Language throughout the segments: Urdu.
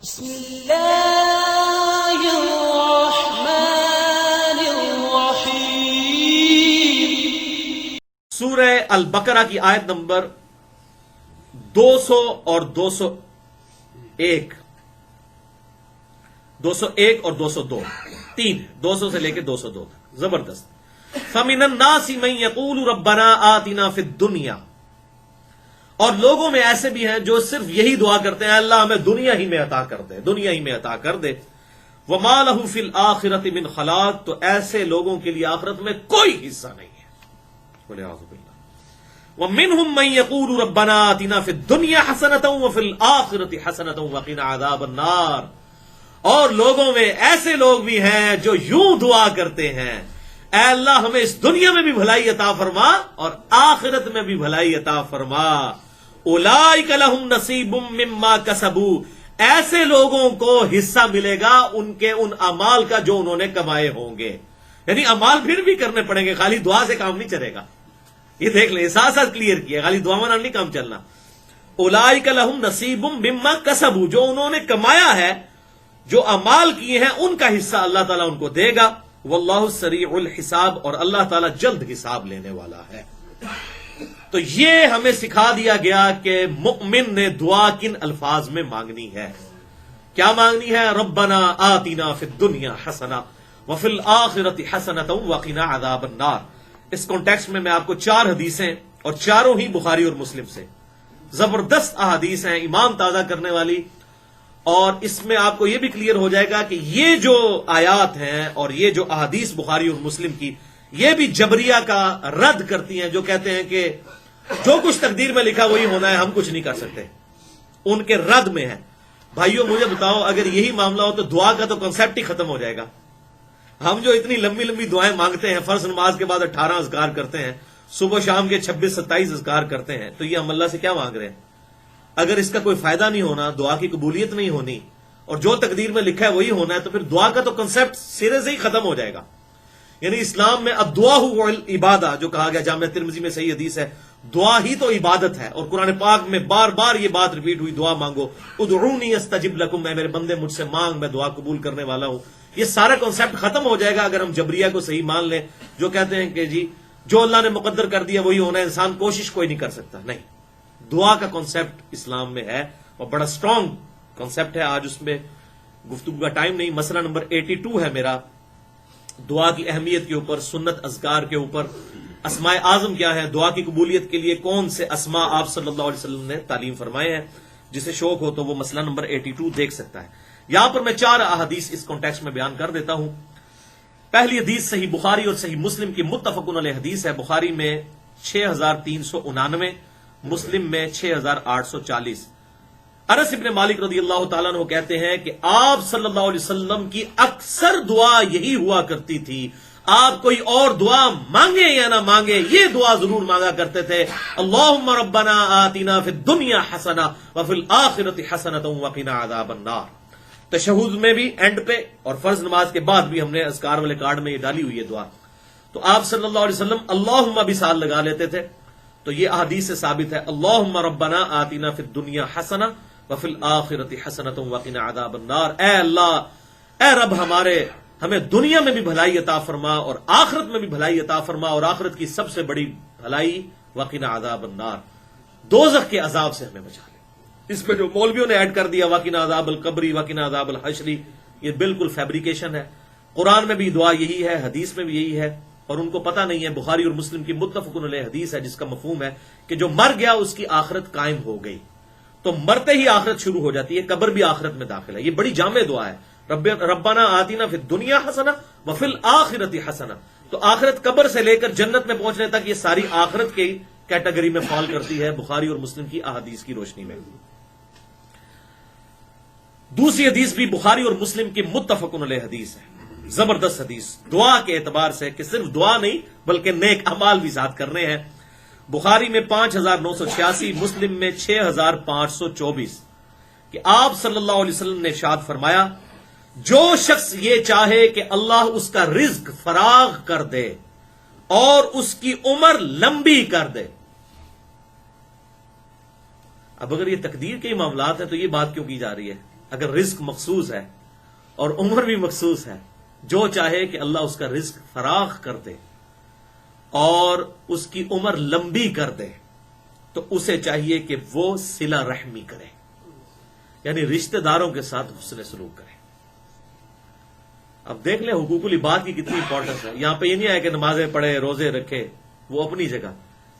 بسم اللہ الرحمن الرحیم۔ سورہ البقرہ کی آیت نمبر 200 اور 201 اور 202 تین 200 سے لے کے 202 تک زبردست۔ فَمِنَ النَّاسِ مَن يَقُولُ رَبَّنَا آتِنَا فِي الدُّنْيَا، اور لوگوں میں ایسے بھی ہیں جو صرف یہی دعا کرتے ہیں اللہ ہمیں دنیا ہی میں عطا کر دے، دنیا ہی میں عطا کر دے۔ وَمَا لَهُ فِي الْآخِرَةِ مِنْ خَلَاقٍ، تو ایسے لوگوں کے لیے آخرت میں کوئی حصہ نہیں ہے۔ وَلِعِياذُ بِاللَّهِ۔ وَمِنْهُمْ مَن يَقُولُ رَبَّنَا آتِنَا فِي الدُّنْيَا حَسَنَةً وَفِي الْآخِرَةِ حَسَنَةً وَقِنَا عَذَابَ النَّارِ، اور لوگوں میں ایسے لوگ بھی ہیں جو یوں دعا کرتے ہیں اے اللہ ہمیں اس دنیا میں بھی بھلائی عطا فرما اور آخرت میں بھی بھلائی عطا فرما۔ اولئک لہم نصیب مما کسبوا، ایسے لوگوں کو حصہ ملے گا ان کے ان اعمال کا جو انہوں نے کمائے ہوں گے، یعنی اعمال پھر بھی کرنے پڑیں گے، خالی دعا سے کام نہیں چلے گا۔ یہ دیکھ لیں، ساتھ ساتھ کلیئر کیا، خالی دعا میں نہیں کام چلنا۔ اولئک لہم نصیب مما کسبوا، جو انہوں نے کمایا ہے، جو اعمال کیے ہیں ان کا حصہ اللہ تعالیٰ ان کو دے گا۔ واللہ سریع الحساب، اور اللہ تعالیٰ جلد حساب لینے والا ہے۔ تو یہ ہمیں سکھا دیا گیا کہ مؤمن نے دعا کن الفاظ میں مانگنی ہے۔ کیا مانگنی ہے؟ ربنا آتنا فی الدنیا حسنہ وفی الآخرۃ حسنۃ وقنا عذاب النار۔ اس کانٹیکسٹ میں آپ کو 4 حدیثیں، اور چاروں ہی بخاری اور مسلم سے زبردست احادیث ہیں، ایمان تازہ کرنے والی، اور اس میں آپ کو یہ بھی کلیئر ہو جائے گا کہ یہ جو آیات ہیں اور یہ جو احادیث بخاری اور مسلم کی، یہ بھی جبریہ کا رد کرتی ہیں جو کہتے ہیں کہ جو کچھ تقدیر میں لکھا وہی ہونا ہے، ہم کچھ نہیں کر سکتے، ان کے رد میں ہے۔ بھائیوں مجھے بتاؤ، اگر یہی معاملہ ہو تو دعا کا تو کنسیپٹ ہی ختم ہو جائے گا۔ ہم جو اتنی لمبی لمبی دعائیں مانگتے ہیں، فرض نماز کے بعد 18 اذکار کرتے ہیں، صبح شام کے 26-27 اذکار کرتے ہیں، تو یہ ہم اللہ سے کیا مانگ رہے ہیں؟ اگر اس کا کوئی فائدہ نہیں ہونا، دعا کی قبولیت نہیں ہونی، اور جو تقدیر میں لکھا ہے وہی ہونا ہے، تو پھر دعا کا تو کنسیپٹ سرے سے ہی ختم ہو جائے گا۔ یعنی اسلام میں الدعاء هو العبادہ جو کہا گیا، جامعہ ترمذی میں صحیح حدیث ہے، دعا ہی تو عبادت ہے، اور قرآن پاک میں بار بار یہ بات ریپیٹ ہوئی، دعا مانگو، ادعونی استجب لکم، میں میرے بندے مجھ سے مانگ، میں دعا قبول کرنے والا ہوں۔ یہ سارا کنسیپٹ ختم ہو جائے گا اگر ہم جبریہ کو صحیح مان لیں، جو کہتے ہیں کہ جی جو اللہ نے مقدر کر دیا وہی ہونا ہے، انسان کوشش کوئی نہیں کر سکتا۔ نہیں، دعا کا کنسیپٹ اسلام میں ہے اور بڑا سٹرونگ کنسیپٹ ہے۔ آج اس میں گفتگو کا ٹائم نہیں۔ مسئلہ نمبر 82 ہے میرا، دعا کی اہمیت کے اوپر، سنت اذکار کے اوپر، اسماء اعظم کیا ہے، دعا کی قبولیت کے لیے کون سے اسماء آپ صلی اللہ علیہ وسلم نے تعلیم فرمائے ہیں۔ جسے شوق ہو تو وہ مسئلہ نمبر 82 دیکھ سکتا ہے۔ یہاں پر میں 4 احادیث اس کانٹیکسٹ میں بیان کر دیتا ہوں۔ پہلی حدیث صحیح بخاری اور صحیح مسلم کی متفقن علیہ حدیث ہے، بخاری میں 6399، مسلم میں 6840۔ انس ابن مالک رضی اللہ تعالیٰ عنہ کہتے ہیں کہ آپ صلی اللہ علیہ وسلم کی اکثر دعا یہی ہوا کرتی تھی، آپ کوئی اور دعا مانگے یا نہ مانگے یہ دعا ضرور مانگا کرتے تھے، اللہم ربنا آتنا فی الدنیا حسنہ وفی الآخرۃ حسنۃ وقنا عذاب النار۔ تشہد میں بھی اینڈ پہ اور فرض نماز کے بعد بھی ہم نے اذکار والے کارڈ میں یہ ڈالی ہوئی ہے دعا۔ تو آپ صلی اللہ علیہ وسلم اللہم بھی ساتھ لگا لیتے تھے، تو یہ احادیث سے ثابت ہے، اللہم ربنا آتنا فی الدنیا حسنہ وفی الآخرۃ حسنۃ وقنا عذاب النار، اے اللہ، اے رب ہمارے، ہمیں دنیا میں بھی بھلائی عطا فرما اور آخرت میں بھی بھلائی عطا فرما، اور آخرت کی سب سے بڑی بھلائی وقنا عذاب النار، دوزخ کے عذاب سے ہمیں بچا لے۔ اس میں جو مولویوں نے ایڈ کر دیا وقنا عذاب القبری، وقنا عذاب الحشری، یہ بالکل فیبریکیشن ہے۔ قرآن میں بھی دعا یہی ہے، حدیث میں بھی یہی ہے، اور ان کو پتہ نہیں ہے بخاری اور مسلم کی متفقن علیہ حدیث ہے جس کا مفہوم ہے کہ جو مر گیا اس کی آخرت قائم ہو گئی، تو مرتے ہی آخرت شروع ہو جاتی ہے، قبر بھی آخرت میں داخل ہے۔ یہ بڑی جامع دعا ہے، ربنا آتنا فی الدنیا حسنہ وفی الآخرۃ حسنہ، تو آخرت قبر سے لے کر جنت میں پہنچنے تک یہ ساری آخرت کی کیٹیگری میں فال کرتی ہے بخاری اور مسلم کی احادیث کی روشنی میں۔ دوسری حدیث بھی بخاری اور مسلم کی متفقن علیہ حدیث ہے، زبردست حدیث دعا کے اعتبار سے کہ صرف دعا نہیں بلکہ نیک اعمال بھی ساتھ کرنے ہیں۔ بخاری میں 5986، مسلم میں 6524، کہ آپ صلی اللہ علیہ وسلم نے ارشاد فرمایا، جو شخص یہ چاہے کہ اللہ اس کا رزق فراغ کر دے اور اس کی عمر لمبی کر دے۔ اب اگر یہ تقدیر کے معاملات ہیں تو یہ بات کیوں کی جا رہی ہے؟ اگر رزق مخصوص ہے اور عمر بھی مخصوص ہے، جو چاہے کہ اللہ اس کا رزق فراخ کر دے اور اس کی عمر لمبی کر دے، تو اسے چاہیے کہ وہ صلہ رحمی کرے، یعنی رشتہ داروں کے ساتھ حسن سلوک کرے۔ اب دیکھ لیں حقوق العباد کی کتنی امپورٹنس ہے۔ یہاں پہ یہ نہیں ہے کہ نمازیں پڑھے، روزے رکھے، وہ اپنی جگہ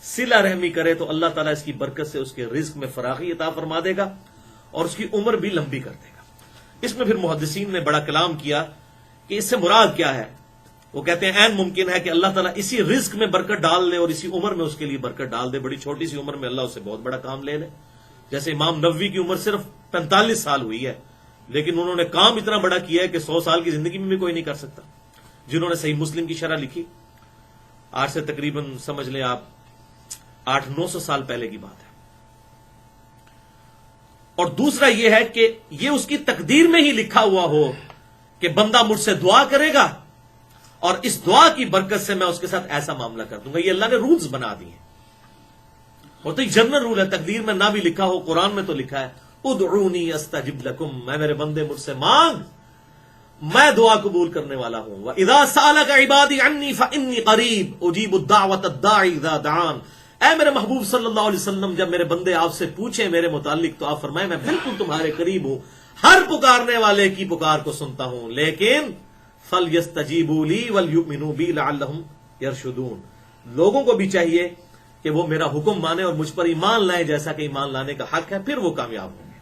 صلہ رحمی کرے تو اللہ تعالیٰ اس کی برکت سے اس کے رزق میں فراخی عطا فرما دے گا اور اس کی عمر بھی لمبی کر دے گا۔ اس میں پھر محدثین نے بڑا کلام کیا کہ اس سے مراد کیا ہے۔ وہ کہتے ہیں عین ممکن ہے کہ اللہ تعالیٰ اسی رزق میں برکت ڈال دے اور اسی عمر میں اس کے لیے برکت ڈال دے، بڑی چھوٹی سی عمر میں اللہ اسے بہت بڑا کام لے لے۔ جیسے امام نووی کی عمر صرف 45 سال ہوئی ہے، لیکن انہوں نے کام اتنا بڑا کیا ہے کہ 100 سال کی زندگی میں بھی کوئی نہیں کر سکتا۔ جنہوں نے صحیح مسلم کی شرح لکھی، آج سے تقریباً سمجھ لیں آپ 800-900 سال پہلے کی بات ہے۔ اور دوسرا یہ ہے کہ یہ اس کی تقدیر میں ہی لکھا ہوا ہو کہ بندہ مجھ سے دعا کرے گا اور اس دعا کی برکت سے میں اس کے ساتھ ایسا معاملہ کر دوں گا۔ یہ اللہ نے رولز بنا دیے، اور تو یہ جنرل رول ہے، تقدیر میں نہ بھی لکھا ہو، قرآن میں تو لکھا ہے ادعونی استجب لکم، میں میرے بندے مجھ سے مانگ، میں دعا قبول کرنے والا ہوں۔ وَإِذَا سَأَلَكَ عِبَادِي عَنِّي فَإِنِّي قَرِيبٌ أُجِيبُ الدَّعْوَةَ الدَّاعِ إِذَا دَعَانِ۔ اے میرے محبوب صلی اللہ علیہ وسلم، جب میرے بندے آپ سے پوچھیں میرے متعلق تو آپ فرمائیں میں بالکل تمہارے قریب ہوں، ہر پکارنے والے کی پکار کو سنتا ہوں، لیکن فَلْيَسْتَجِيبُوا لِي وَلْيُؤْمِنُوا بِي لَعَلَّهُمْ يَرْشُدُونَ۔ لوگوں کو بھی چاہیے کہ وہ میرا حکم مانے اور مجھ پر ایمان لائیں جیسا کہ ایمان لانے کا حق ہے، پھر وہ کامیاب ہوں گے۔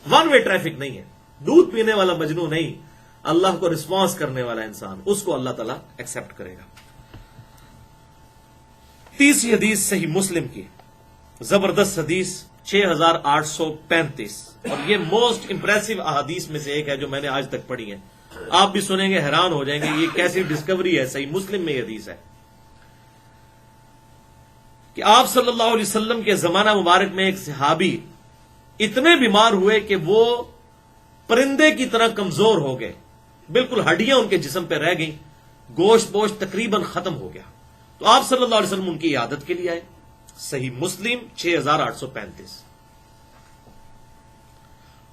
ون وے ٹریفک نہیں ہے، دودھ پینے والا مجنو نہیں، اللہ کو رسپانس کرنے والا انسان، اس کو اللہ تعالیٰ ایکسپٹ کرے گا۔ تیسری حدیث صحیح مسلم کی، زبردست حدیث 6835، اور یہ موسٹ امپریسو احادیث میں سے ایک ہے جو میں نے آج تک پڑھی ہے۔ آپ بھی سنیں گے حیران ہو جائیں گے یہ کیسی ڈسکوری ہے۔ صحیح مسلم میں یہ حدیث ہے کہ آپ صلی اللہ علیہ وسلم کے زمانہ مبارک میں ایک صحابی اتنے بیمار ہوئے کہ وہ پرندے کی طرح کمزور ہو گئے، بالکل ہڈیاں ان کے جسم پہ رہ گئیں، گوشت پوشت تقریباً ختم ہو گیا۔ تو آپ صلی اللہ علیہ وسلم ان کی عیادت کے لیے آئے۔ صحیح مسلم 6835۔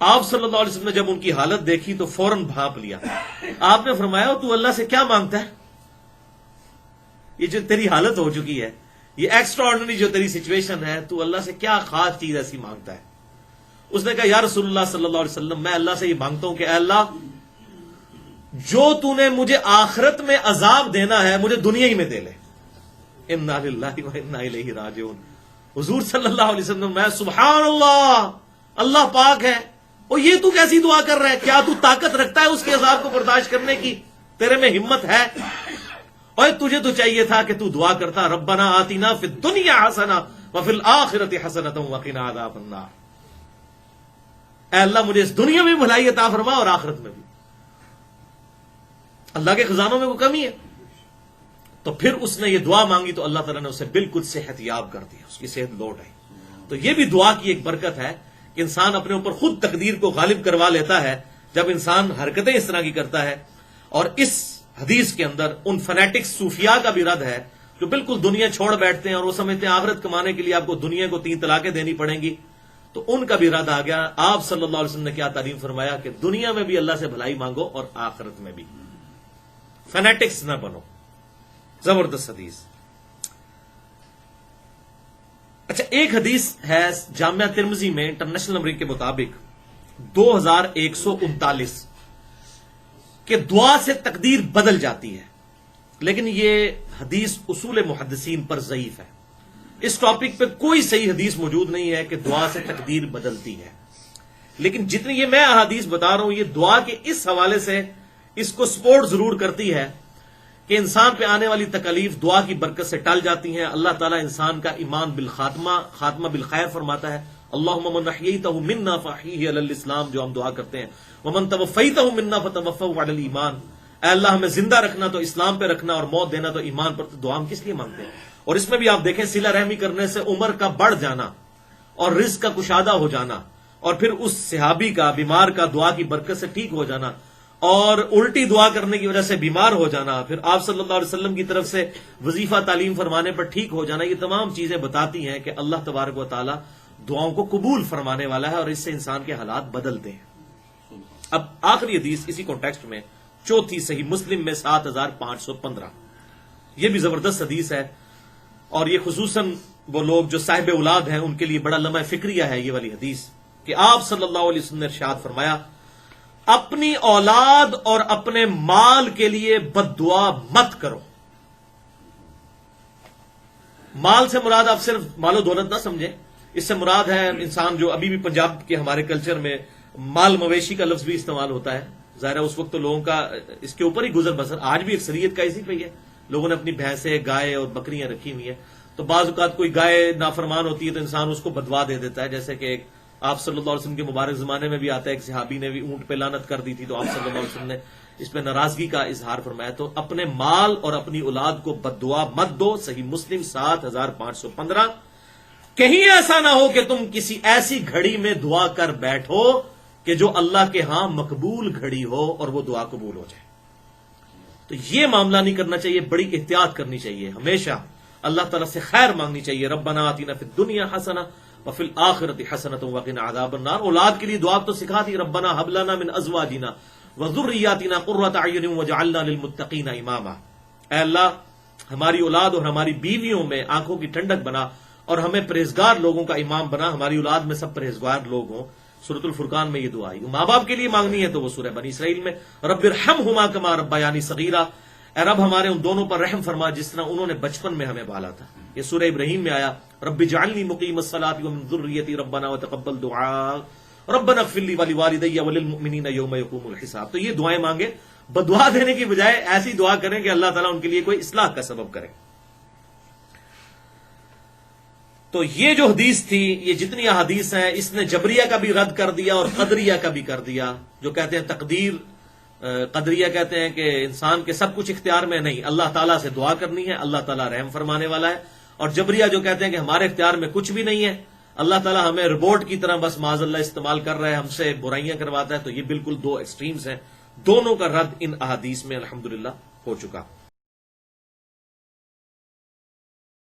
آپ صلی اللہ علیہ وسلم نے جب ان کی حالت دیکھی تو فوراً بھانپ لیا۔ آپ نے فرمایا تو اللہ سے کیا مانگتا ہے؟ یہ جو تیری حالت ہو چکی ہے، یہ ایکسٹرا آرڈنری جو تیری سچویشن ہے، تو اللہ سے کیا خاص چیز ایسی مانگتا ہے؟ اس نے کہا یا رسول اللہ صلی اللہ علیہ وسلم، میں اللہ سے یہ مانگتا ہوں کہ اے اللہ، جو تو نے مجھے آخرت میں عذاب دینا ہے مجھے دنیا ہی میں دے لے۔ انا للہ و انا الیہ راجعون۔ حضور صلی اللہ علیہ وسلم، میں سبحان اللہ، اللہ پاک ہے، اور یہ تو کیسی دعا کر رہا ہے؟ کیا تو طاقت رکھتا ہے اس کے عذاب کو برداشت کرنے کی؟ تیرے میں ہمت ہے؟ اور تجھے تو چاہیے تھا کہ تو دعا کرتا ربنا آتنا فی الدنیا حسنہ وفی الآخرۃ حسنۃ وقنا عذاب النار۔ اے اللہ مجھے اس دنیا میں بھلائی عطا فرما اور آخرت میں بھی۔ اللہ کے خزانوں میں وہ کمی ہے؟ تو پھر اس نے یہ دعا مانگی تو اللہ تعالیٰ نے اسے بالکل صحت یاب کر دیا، اس کی صحت لوٹ آئی۔ تو یہ بھی دعا کی ایک برکت ہے کہ انسان اپنے اوپر خود تقدیر کو غالب کروا لیتا ہے جب انسان حرکتیں اس طرح کی کرتا ہے۔ اور اس حدیث کے اندر ان فنیٹکس صوفیاء کا بھی رد ہے جو بالکل دنیا چھوڑ بیٹھتے ہیں اور وہ سمجھتے ہیں آخرت کمانے کے لیے آپ کو دنیا کو 3 طلاقیں دینی پڑیں گی، تو ان کا بھی رد آ گیا۔ آپ صلی اللہ علیہ وسلم نے کیا تعلیم فرمایا کہ دنیا میں بھی اللہ سے بھلائی مانگو اور آخرت میں بھی، فنیٹکس نہ بنو۔ زبردست حدیث۔ اچھا، ایک حدیث ہے جامعہ ترمذی میں انٹرنیشنل نمبرنگ کے مطابق 2139 کہ دعا سے تقدیر بدل جاتی ہے، لیکن یہ حدیث اصول محدثین پر ضعیف ہے۔ اس ٹاپک پہ کوئی صحیح حدیث موجود نہیں ہے کہ دعا سے تقدیر بدلتی ہے، لیکن جتنی یہ میں احادیث بتا رہا ہوں یہ دعا کے اس حوالے سے اس کو سپورٹ ضرور کرتی ہے کہ انسان پہ آنے والی تکالیف دعا کی برکت سے ٹل جاتی ہیں۔ اللہ تعالیٰ انسان کا ایمان خاتمہ بالخیر فرماتا ہے۔ اللہم من احییتہ منا فاحیہ علی الاسلام، جو ہم دعا کرتے ہیں، ومن توفیتہ منا فتوفہ علی الایمان، اے اللہ ہمیں زندہ رکھنا تو اسلام پہ رکھنا اور موت دینا تو ایمان پر۔ تو دعا ہم کس لیے مانگتے ہیں؟ اور اس میں بھی آپ دیکھیں صلہ رحمی کرنے سے عمر کا بڑھ جانا اور رزق کا کشادہ ہو جانا، اور پھر اس صحابی کا بیمار کا دعا کی برکت سے ٹھیک ہو جانا، اور الٹی دعا کرنے کی وجہ سے بیمار ہو جانا، پھر آپ صلی اللہ علیہ وسلم کی طرف سے وظیفہ تعلیم فرمانے پر ٹھیک ہو جانا، یہ تمام چیزیں بتاتی ہیں کہ اللہ تبارک و تعالی دعاؤں کو قبول فرمانے والا ہے اور اس سے انسان کے حالات بدلتے ہیں۔ اب آخری حدیث اسی کانٹیکسٹ میں، چوتھی صحیح مسلم میں 7515، یہ بھی زبردست حدیث ہے، اور یہ خصوصاً وہ لوگ جو صاحب اولاد ہیں ان کے لیے بڑا لمحہ فکریہ ہے یہ والی حدیث، کہ آپ صلی اللہ علیہ وسلم نے ارشاد فرمایا اپنی اولاد اور اپنے مال کے لیے بد دعا مت کرو۔ مال سے مراد آپ صرف مال و دولت نہ سمجھیں، اس سے مراد ہے انسان جو ابھی بھی پنجاب کے ہمارے کلچر میں مال مویشی کا لفظ بھی استعمال ہوتا ہے، ظاہر ہے اس وقت تو لوگوں کا اس کے اوپر ہی گزر بسر، آج بھی اکثریت کا اسی پہ ہی ہے، لوگوں نے اپنی بھینسیں گائے اور بکریاں رکھی ہوئی ہیں، تو بعض اوقات کوئی گائے نافرمان ہوتی ہے تو انسان اس کو بدوا دے دیتا ہے، جیسے کہ ایک آپ صلی اللہ علیہ وسلم کے مبارک زمانے میں بھی آتا ہے، ایک صحابی نے بھی اونٹ پہ لعنت کر دی تھی تو آپ صلی اللہ علیہ وسلم نے اس پہ ناراضگی کا اظہار فرمایا۔ تو اپنے مال اور اپنی اولاد کو بد دعا مت دو، صحیح مسلم 7515۔ کہیں ایسا نہ ہو کہ تم کسی ایسی گھڑی میں دعا کر بیٹھو کہ جو اللہ کے ہاں مقبول گھڑی ہو اور وہ دعا قبول ہو جائے۔ تو یہ معاملہ نہیں کرنا چاہیے، بڑی احتیاط کرنی چاہیے، ہمیشہ اللہ تعالیٰ سے خیر مانگنی چاہیے۔ ربنا آتنا فی الدنیا حسنہ وفی الآخرۃ حسنۃ وقنا عذاب النار۔ اولاد کے لیے دعا تو سکھا دی، ربنا ھب لنا من ازواجنا وذریاتنا قرۃ اعین واجعلنا للمتقین اماما۔ اے اللہ ہماری اولاد اور ہماری بیویوں میں آنکھوں کی ٹھنڈک بنا اور ہمیں پرہیزگار لوگوں کا امام بنا، ہماری اولاد میں سب پرہیزگار لوگ ہوں۔ سورۃ الفرقان میں یہ دعا آئی۔ ماں باپ کے لیے مانگنی ہے تو وہ سورہ بنی اسرائیل میں رب ارحمہما کما ربیانی صغیرا، اے رب ہمارے ان دونوں پر رحم فرما جس طرح انہوں نے بچپن میں ہمیں پالا تھا۔ یہ سورہ ابراہیم میں آیا رب اجعلنی مقیم الصلاۃ ومن ذریتی ربنا وتقبل دعاء ربنا اغفر لی ولوالدی وللمؤمنین یوم یقوم الحساب۔ تو یہ دعائیں مانگے، بدعا دینے کی بجائے ایسی دعا کریں کہ اللہ تعالیٰ ان کے لیے کوئی اصلاح کا سبب کرے۔ تو یہ جو حدیث تھی، یہ جتنی احادیث ہیں، اس نے جبریہ کا بھی رد کر دیا اور قدریہ کا بھی کر دیا، جو کہتے ہیں تقدیر، قدریہ کہتے ہیں کہ انسان کے سب کچھ اختیار میں نہیں، اللہ تعالیٰ سے دعا کرنی ہے، اللہ تعالیٰ رحم فرمانے والا ہے، اور جبریہ جو کہتے ہیں کہ ہمارے اختیار میں کچھ بھی نہیں ہے، اللہ تعالیٰ ہمیں روبوٹ کی طرح بس معاذ اللہ استعمال کر رہا ہے، ہم سے برائیاں کرواتا ہے۔ تو یہ بالکل دو ایکسٹریمز ہیں، دونوں کا رد ان احادیث میں الحمدللہ ہو چکا۔